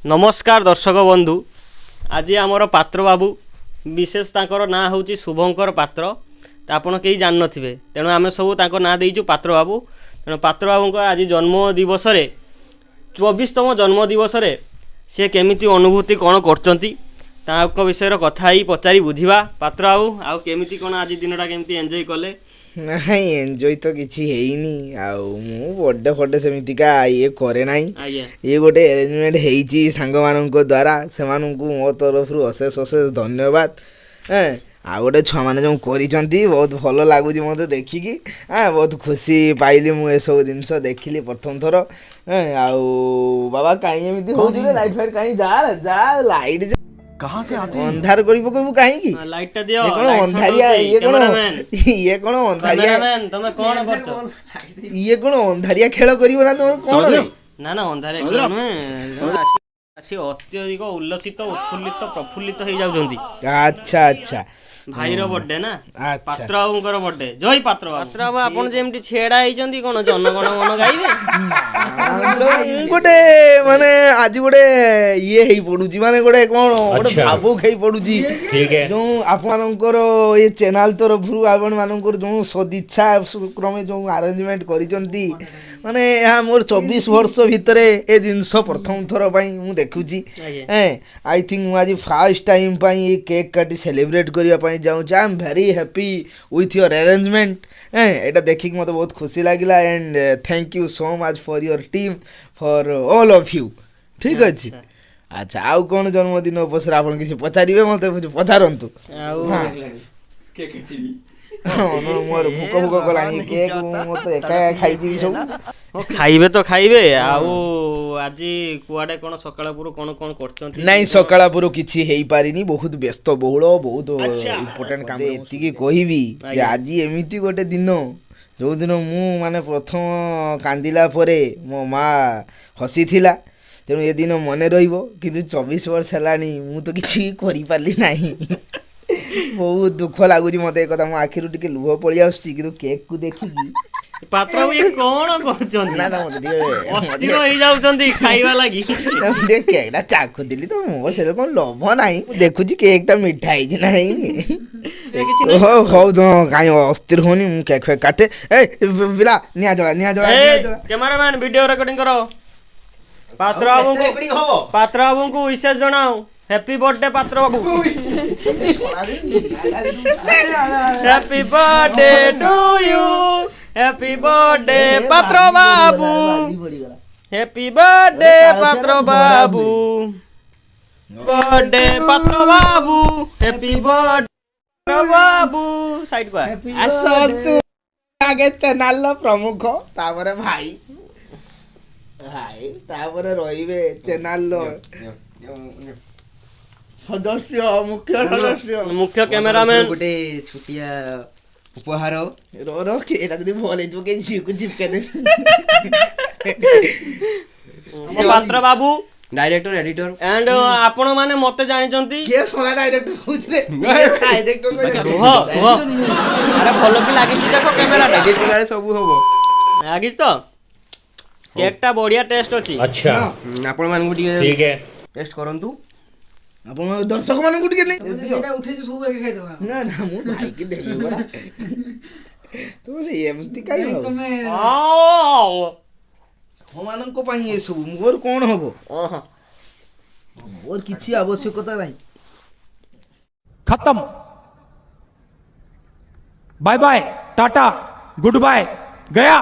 नमस्कार दर्शक बंधु आज आमर पात्र बाबू विशेष तांकर ना हूँ शुभंकर पात्र तो आपड़ कहीं जान थे तेणु आम सब ना देचु पात्र बाबू तेणु पात्र बाबू आज जन्म दिवस 24तम जन्म दिवस सी केमिति अनुभूति कौन कर विषय कथा ही पचारि बुझा पात्र बाबू आउ केमिति कौन आज दिनटा केमिति एंजॉय कले नहीं एंजॉय तो किसी हेनी आउ बर्थडे फर्डे सेमितिका ये करे नहीं ये गोटे अरेंजमेंट हेची सांग मानक द्वारा से मो तरफ अशेष अशेष धन्यवाद आ गोटे छुआ मैंने जो करी बहुत भल लगुच मत देखिकी बहुत खुशी पाइली मुझे सब जिनस देखिली प्रथम थर आउ बाबा कहीं एमती हो लाइट फाइट कहीं जा जा लाइट कहाँ से आते हैं अंधार करी पकइबू काहेकी लाइट टा दियो ये कोन अंधारिया ये कोन अंधारिया तमे कोन करछ ये कोन अंधारिया खेल करिवो ना तोर कोन ना ना अंधारिया आसी अत्यधिक उल्लसित उत्फुल्लित प्रफुल्लित हो जाउछंती। अच्छा अच्छा भाईर बर्थडे ना अच्छा पात्र बाबूंकर बर्थडे जय पात्र बाबू आपण जेमती छेड़ा होइछंती कोन जनगण मन गाइबे गोटे माने आज गोटे ये हेई पडुची माने गोटे कोन गोटे भावुक हेई पडुची ठीक है जो आपनकर ये चैनल तरफरु आपण मानकर जो सदिच्छा क्रमे जो अरेंजमेंट करिसंती माने यहाँ मोर 24 वर्ष भितर ए जिनस प्रथम थर पाई मु देखुची आई थिंक आज फर्स्ट टाइम पाई ये केक काटी सेलिब्रेट करिया पाई जाऊँ I am very happy with your arrangement एटा देखिक मत बहुत खुशी लगिला and thank you so much for your team for all of you ठीक अच्छे। अच्छा आउ कौन जन्मदिन अवसर आपन किसी पचारिबे मते पचारंतु मोर भूक भूक कलानी केक मोर तो एका खाई दिबी सब खाइबे तो खाइबे आउ आज कुआडे कोन सकाळपुर कोन कोन करचंती नहीं सकाळपुर किछि हेई पारिनी बहुत व्यस्त बहुल बहुत इम्पोर्टेंट काम एति की कहिबी जे आज एमिति गोटे दिन जो दिन मु माने प्रथम कांदिला परे मो माँ हसी थिला तेणु ये दिन मन रहिबो किंतु 24 वर्ष हेलानी मु तो किछि करि पारली नाही बहुत दुख लगुच मत एक मो आखिर टिके लुह पड़ी आसुची कि केक को देखिकी पात्र ये कौन करचंती ना ना मते अस्थिर हो जाउचंती खाइबा लागि दे केकटा चाखु दिली तो मोर से कोन लोभ नाही देखुची केकटा मिठा है कि नहीं हो हो तो काई अस्थिर होनी मु केक फेक काटे ए बिला निया जला कैमरामैन वीडियो रिकॉर्डिंग करो पात्र बाबू को विशेष जनाओ हैप्पी बर्थडे पात्र बाबू happy birthday to you happy birthday Patra बाबू हैप्पी बर्थडे पात्र बाबू बर्थडे पात्र बाबू हैप्पी बर्थडे बाबू साइड को असंतु आगे चैनल प्रमुख तापर भाई भाई तापर रहिबे चैनल सदस्य मुख्य कैमरामैन गोटे छुटिया उपहार रो के एटा जदी भले तो के जीव चिपके दे पात्र बाबू डायरेक्टर एडिटर एंड आपण माने मते जानि चंती के सोला डायरेक्टर होछले डायरेक्टर हो हो अरे भलो की लागि देखो कैमरा एडिट करे सब होबो लागिस तो केक टा बढ़िया टेस्ट अछि। अच्छा आपण मान गुटी ठीक है टेस्ट करंतु आपण दर्शक मान गुटी के नै सेटा उठे जे सब एक खाइ देबा ना ना मु भाई के देबी बरा तो एमती काई हो तुमे हम को पाई ये सब मोर कोन हबो मोर किछि आवश्यकता नहीं खत्म bye bye tata goodbye गया।